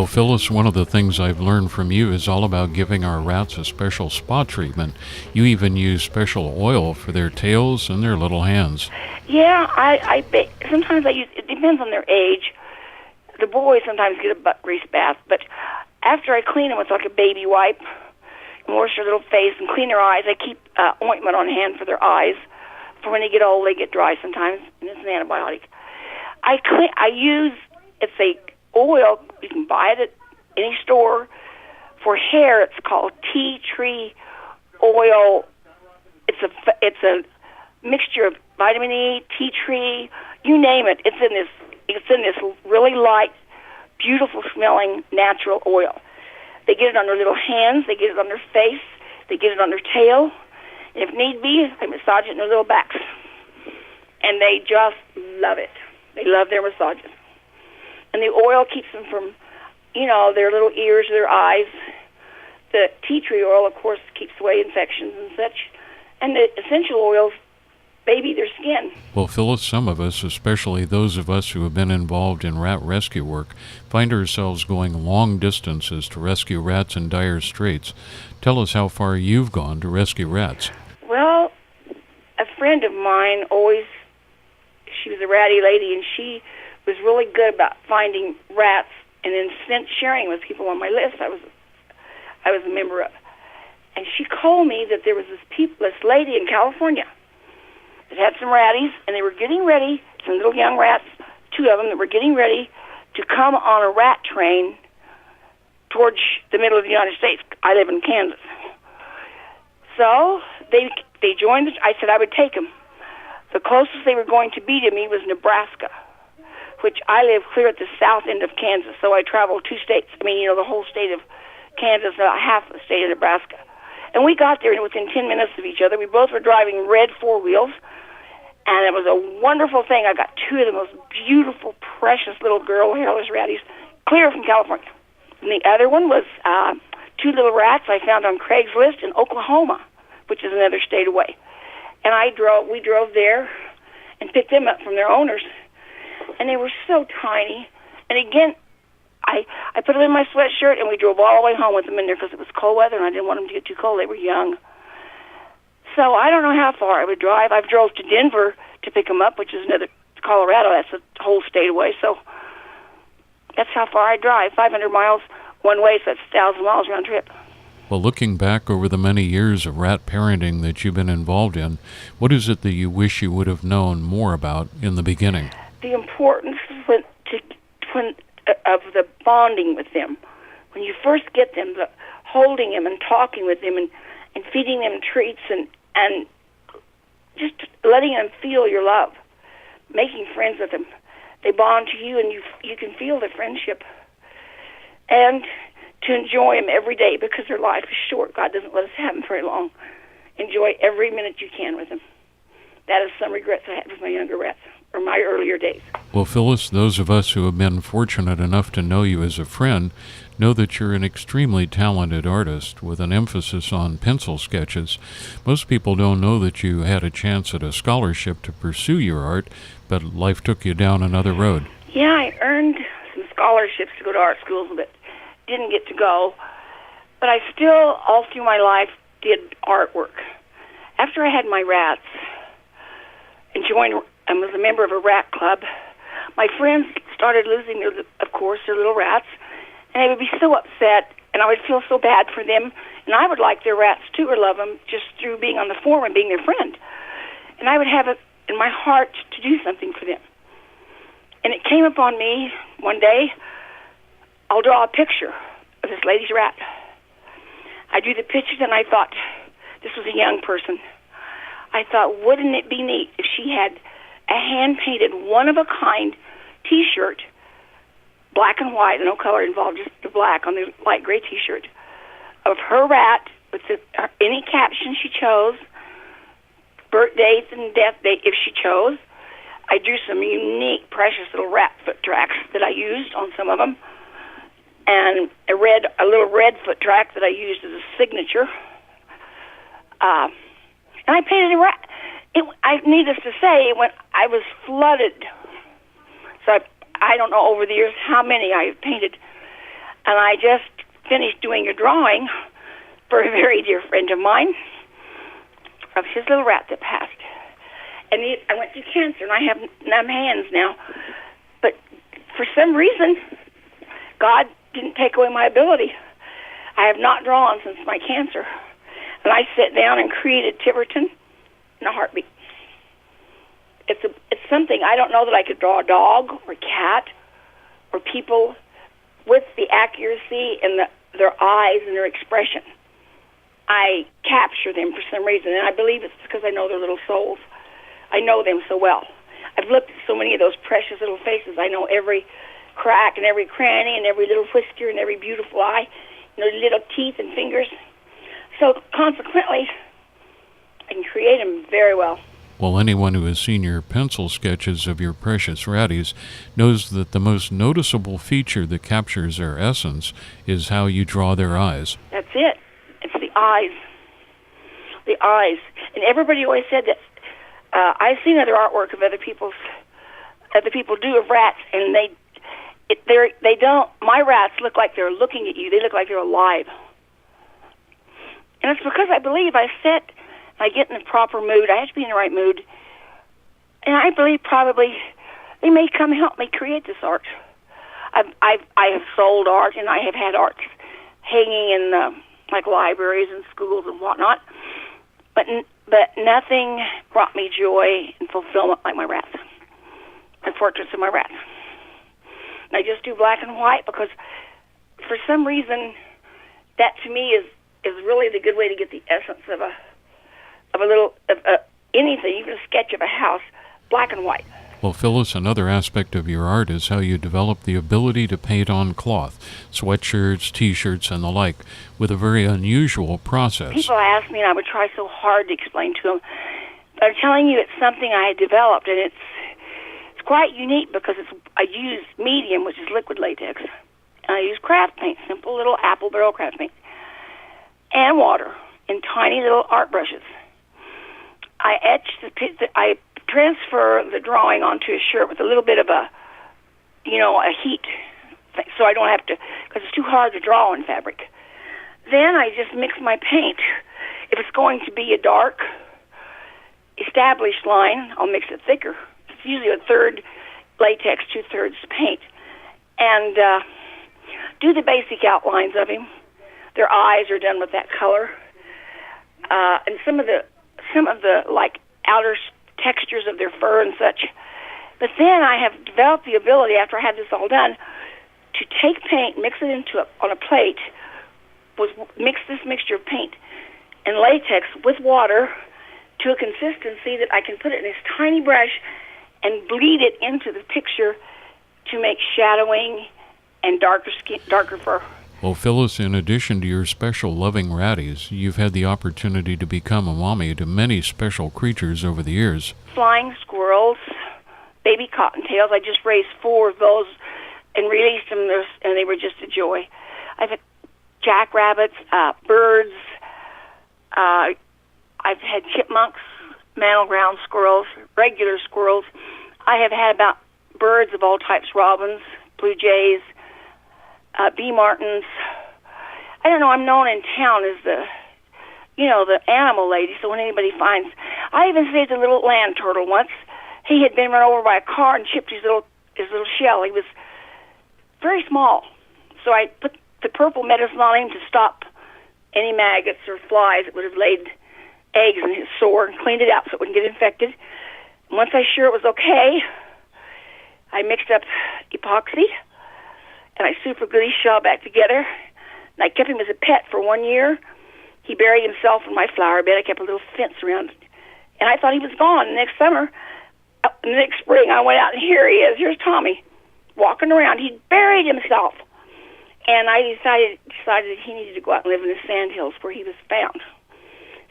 Well, Phyllis, one of the things I've learned from you is all about giving our rats a special spa treatment. You even use special oil for their tails and their little hands. Yeah, sometimes I use, it depends on their age. The boys sometimes get a butt grease bath, but after I clean them with like a baby wipe, and wash their little face and clean their eyes, I keep ointment on hand for their eyes. For when they get old, they get dry sometimes, and it's an antibiotic. It's a oil, you can buy it at any store. For hair, it's called tea tree oil. It's a mixture of vitamin E, tea tree, you name it. It's in this really light, beautiful smelling natural oil. They get it on their little hands, they get it on their face, they get it on their tail. And if need be, they massage it in their little backs. And they just love it. They love their massages. And the oil keeps them from, their little ears, their eyes. The tea tree oil, of course, keeps away infections and such. And the essential oils baby their skin. Well, Phyllis, some of us, especially those of us who have been involved in rat rescue work, find ourselves going long distances to rescue rats in dire straits. Tell us how far you've gone to rescue rats. Well, a friend of mine she was a ratty lady, and she was really good about finding rats and then sharing with people on my list I was a member of. And she told me that there was this lady in California that had some ratties, and they were getting ready, some little young rats, 2 of them that were getting ready to come on a rat train towards the middle of the United States. I live in Kansas. So they joined I said I would take them. The closest they were going to be to me was Nebraska, which I live clear at the south end of Kansas, so I traveled 2 states. The whole state of Kansas, half the state of Nebraska. And we got there within 10 minutes of each other. We both were driving red 4-wheels, and it was a wonderful thing. I got 2 of the most beautiful, precious little girl hairless ratties, clear from California. And the other one was 2 little rats I found on Craigslist in Oklahoma, which is another state away. And we drove there and picked them up from their owners. And they were so tiny. And again, I put them in my sweatshirt, and we drove all the way home with them in there because it was cold weather, and I didn't want them to get too cold. They were young. So I don't know how far I would drive. I've drove to Denver to pick them up, which is another Colorado. That's a whole state away. So that's how far I drive, 500 miles one way, so that's 1,000 miles round trip. Well, looking back over the many years of rat parenting that you've been involved in, what is it that you wish you would have known more about in the beginning? The importance of the bonding with them. When you first get them, the holding them and talking with them and feeding them treats and just letting them feel your love, making friends with them. They bond to you, and you can feel the friendship. And to enjoy them every day, because their life is short. God doesn't let us have them very long. Enjoy every minute you can with them. That is some regrets I had with my younger rats, or my earlier days. Well, Phyllis, those of us who have been fortunate enough to know you as a friend know that you're an extremely talented artist with an emphasis on pencil sketches. Most people don't know that you had a chance at a scholarship to pursue your art, but life took you down another road. Yeah, I earned some scholarships to go to art schools, but didn't get to go. But I still, all through my life, did artwork. After I had my rats and was a member of a rat club, my friends started losing their little rats, and they would be so upset, and I would feel so bad for them, and I would like their rats too, or love them, just through being on the forum and being their friend. And I would have it in my heart to do something for them. And it came upon me one day, I'll draw a picture of this lady's rat. I drew the pictures, and I thought, this was a young person. I thought, wouldn't it be neat if she had a hand-painted, one-of-a-kind T-shirt, black and white, no color involved, just the black on the light gray T-shirt, of her rat with any caption she chose, birth dates and death date if she chose. I drew some unique, precious little rat foot tracks that I used on some of them, and a little red foot track that I used as a signature. And I painted a rat. Needless to say, when I was flooded, so I don't know over the years how many I have painted. And I just finished doing a drawing for a very dear friend of mine of his little rat that passed. And I went through cancer, and I have numb hands now. But for some reason, God didn't take away my ability. I have not drawn since my cancer. And I sat down and created Tiverton in a heartbeat. It's something. I don't know that I could draw a dog or a cat or people with the accuracy and their eyes and their expression. I capture them for some reason, and I believe it's because I know their little souls. I know them so well. I've looked at so many of those precious little faces. I know every crack and every cranny and every little whisker and every beautiful eye, little teeth and fingers. So consequently, I can create them very well. Well, anyone who has seen your pencil sketches of your precious ratties knows that the most noticeable feature that captures their essence is how you draw their eyes. That's it. It's the eyes. The eyes. And everybody always said that. I've seen other artwork of other people do of rats, and they don't. My rats look like they're looking at you. They look like they're alive. And it's because I believe I get in the proper mood. I have to be in the right mood. And I believe probably they may come help me create this art. I have sold art, and I have had art hanging in like libraries and schools and whatnot. But nothing brought me joy and fulfillment like my rats, my portraits of my rats. And I just do black and white because for some reason that to me is really the good way to get the essence of anything, even a sketch of a house, black and white. Well, Phyllis, another aspect of your art is how you develop the ability to paint on cloth, sweatshirts, T-shirts, and the like, with a very unusual process. People ask me, and I would try so hard to explain to them. But I'm telling you, it's something I had developed, and it's quite unique because I use medium, which is liquid latex, and I use craft paint, simple little apple barrel craft paint, and water in tiny little art brushes. I I transfer the drawing onto a shirt with a little bit of a heat thing, so I don't have to, because it's too hard to draw in fabric. Then I just mix my paint. If it's going to be a dark, established line, I'll mix it thicker. It's usually a third latex, 2/3 paint, and do the basic outlines of him. Their eyes are done with that color, and some of the like outer textures of their fur and such. But then I have developed the ability, after I had this all done, to take paint, mix it on a plate, mix this mixture of paint and latex with water to a consistency that I can put it in this tiny brush and bleed it into the picture to make shadowing and darker fur. Well, Phyllis, in addition to your special loving ratties, you've had the opportunity to become a mommy to many special creatures over the years. Flying squirrels, baby cottontails. I just raised 4 of those and released them, and they were just a joy. I've had jackrabbits, birds. I've had chipmunks, mantle ground squirrels, regular squirrels. I have had about birds of all types, robins, blue jays, bee martins. I don't know, I'm known in town as the animal lady, so when anybody finds... I even saved a little land turtle once. He had been run over by a car and chipped his little shell. He was very small. So I put the purple medicine on him to stop any maggots or flies that would have laid eggs in his sore and cleaned it out so it wouldn't get infected. And once I was sure it was okay, I mixed up epoxy, and I super glued his shell back together. And I kept him as a pet for 1 year. He buried himself in my flower bed. I kept a little fence around it. And I thought he was gone. The next spring, I went out, and here he is. Here's Tommy, walking around. He'd buried himself. And I decided that he needed to go out and live in the sandhills where he was found.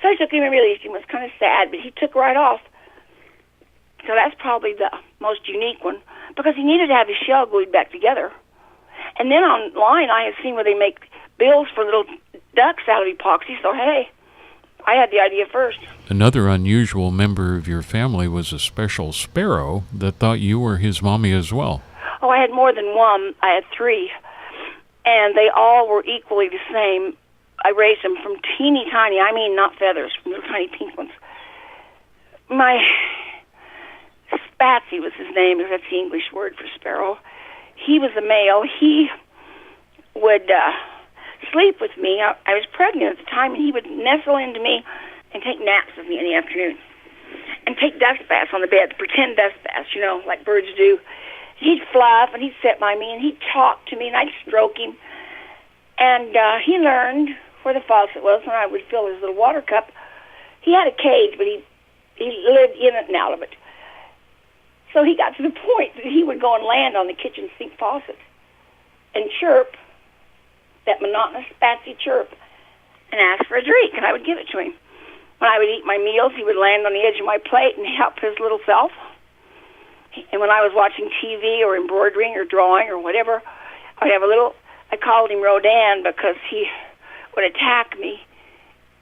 So I took him and released him. It was kind of sad, but he took right off. So that's probably the most unique one, because he needed to have his shell glued back together. And then online, I have seen where they make bills for little ducks out of epoxy, so hey, I had the idea first. Another unusual member of your family was a special sparrow that thought you were his mommy as well. Oh, I had more than one. I had 3. and they all were equally the same. I raised them from teeny tiny, I mean not feathers, from little tiny pink ones. My Spatsy was his name, because that's the English word for sparrow. He was a male. He would sleep with me. I was pregnant at the time, and he would nestle into me and take naps with me in the afternoon and take dust baths on the bed, pretend dust baths, you know, like birds do. He'd fluff, and he'd sit by me, and he'd talk to me, and I'd stroke him. And he learned where the faucet was when I would fill his little water cup. He had a cage, but he lived in it and out of it. So he got to the point that he would go and land on the kitchen sink faucet and chirp, that monotonous, spatsy chirp, and ask for a drink, and I would give it to him. When I would eat my meals, he would land on the edge of my plate and help his little self. And when I was watching TV or embroidering or drawing or whatever, I'd have a little, I called him Rodan because he would attack me.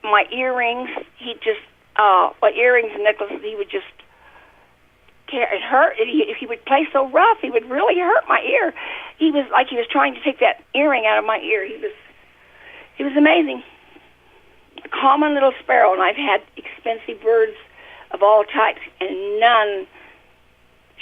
My earrings, my earrings and necklaces, he would just tear. It hurt. If he would play so rough, he would really hurt my ear. He was like he was trying to take that earring out of my ear. He was amazing. A common little sparrow, and I've had expensive birds of all types, and none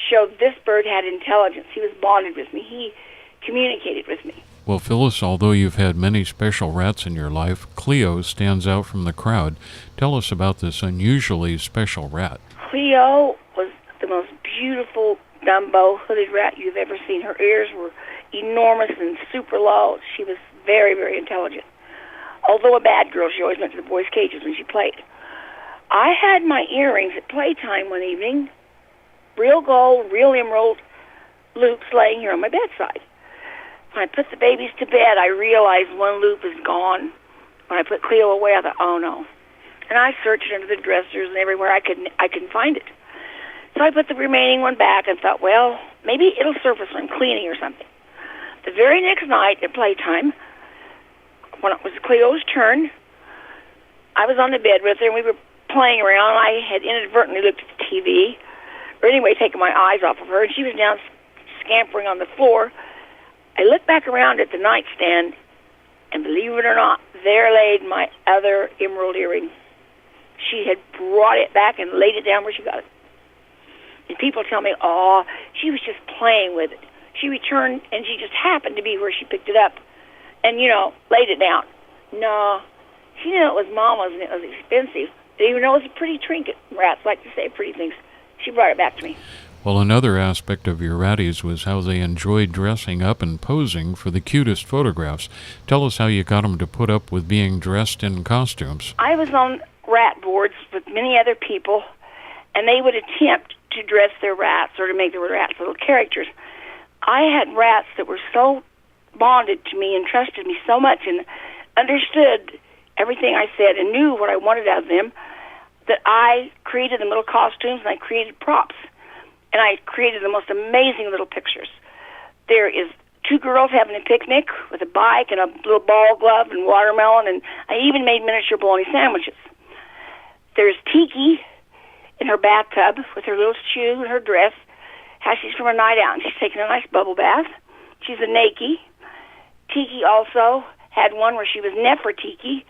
showed this bird had intelligence. He was bonded with me. He communicated with me. Well, Phyllis, although you've had many special rats in your life, Cleo stands out from the crowd. Tell us about this unusually special rat. Cleo was the most beautiful Dumbo hooded rat you've ever seen. Her ears were enormous and super low. She was very, very intelligent. Although a bad girl, she always went to the boys' cages when she played. I had my earrings at playtime one evening, real gold, real emerald loops laying here on my bedside. When I put the babies to bed, I realized one loop is gone. When I put Cleo away, I thought, oh no. And I searched under the dressers and everywhere I couldn't find it. So I put the remaining one back and thought, well, maybe it'll surface when I'm cleaning or something. The very next night at playtime, when it was Cleo's turn, I was on the bed with her, and we were playing around. I had inadvertently looked at the TV, or anyway, taken my eyes off of her, and she was down scampering on the floor. I looked back around at the nightstand, and believe it or not, there laid my other emerald earring. She had brought it back and laid it down where she got it. And people tell me, oh, she was just playing with it. She returned, and she just happened to be where she picked it up and, laid it down. No, she knew it was Mama's, and it was expensive. Didn't even know it was a pretty trinket. Rats like to say pretty things. She brought it back to me. Well, another aspect of your ratties was how they enjoyed dressing up and posing for the cutest photographs. Tell us how you got them to put up with being dressed in costumes. I was on rat boards with many other people, and they would attempt to dress their rats or to make their rats little characters. I had rats that were so bonded to me and trusted me so much and understood everything I said and knew what I wanted out of them that I created them little costumes and I created props. And I created the most amazing little pictures. There is two girls having a picnic with a bike and a little ball glove and watermelon, and I even made miniature bologna sandwiches. There's Tiki in her bathtub with her little shoe and her dress, how she's from a night out, and she's taking a nice bubble bath. She's a Nike. Tiki also had one where she was Nefertiti.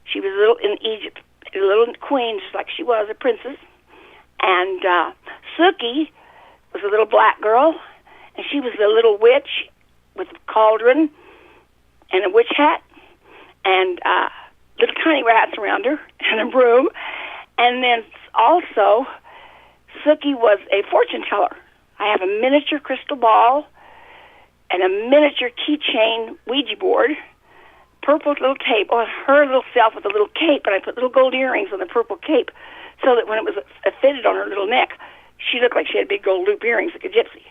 She was a little in Egypt, a little queen, just like she was, a princess. And Suki was a little black girl, and she was a little witch with a cauldron and a witch hat and little tiny rats around her and a broom. And then also, Suki was a fortune teller. I have a miniature crystal ball and a miniature keychain Ouija board, purple little tape, or her little self with a little cape, and I put little gold earrings on the purple cape so that when it was fitted on her little neck, she looked like she had big gold loop earrings like a gypsy.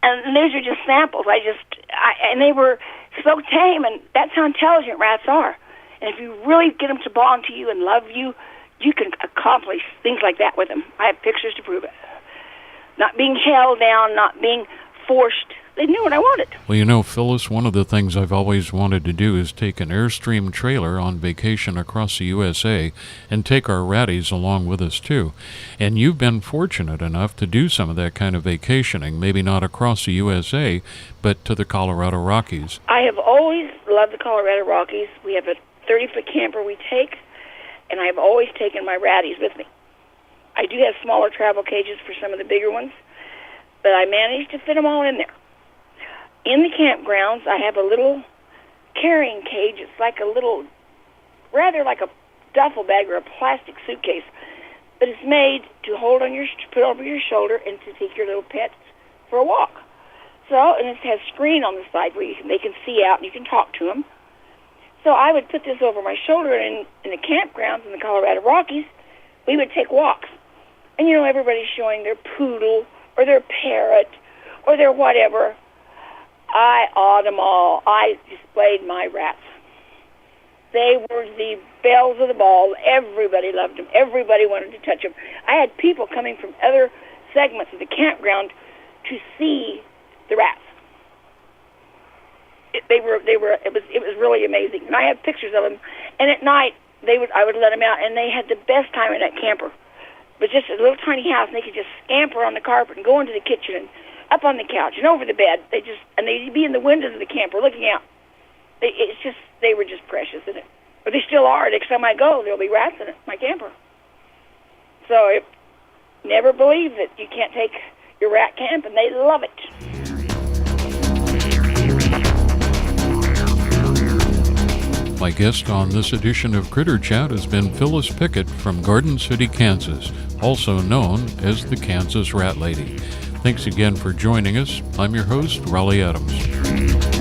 And those are just samples. And they were so tame, and that's how intelligent rats are. And if you really get them to bond to you and love you, you can accomplish things like that with them. I have pictures to prove it. Not being held down, not being forced they knew what I wanted. Well, you know, Phyllis, one of the things I've always wanted to do is take an Airstream trailer on vacation across the USA and take our ratties along with us, too. And you've been fortunate enough to do some of that kind of vacationing, maybe not across the USA, but to the Colorado Rockies. I have always loved the Colorado Rockies. We have a 30-foot camper we take, and I've always taken my ratties with me. I do have smaller travel cages for some of the bigger ones, but I managed to fit them all in there. In the campgrounds, I have a little carrying cage. It's like a little, rather like a duffel bag or a plastic suitcase, but it's made to hold on your, to put over your shoulder and to take your little pets for a walk. So, and it has a screen on the side where they can see out and you can talk to them. So I would put this over my shoulder, and in the campgrounds in the Colorado Rockies, we would take walks. And, you know, everybody's showing their poodle or their parrot or their whatever. I awed them all. I displayed my rats. They were the bells of the ball. Everybody loved them. Everybody wanted to touch them. I had people coming from other segments of the campground to see the rats. It was really amazing. And I have pictures of them. And at night, I would let them out, and they had the best time in that camper. But just a little tiny house, and they could just scamper on the carpet and go into the kitchen and up on the couch and over the bed. They'd be in the windows of the camper looking out. They were just precious in it. But they still are. Next time I go, there'll be rats in it, my camper. So never believe that you can't take your rat camp, and they love it. My guest on this edition of Critter Chat has been Phyllis Pickett from Garden City, Kansas, also known as the Kansas Rat Lady. Thanks again for joining us. I'm your host, Raleigh Adams.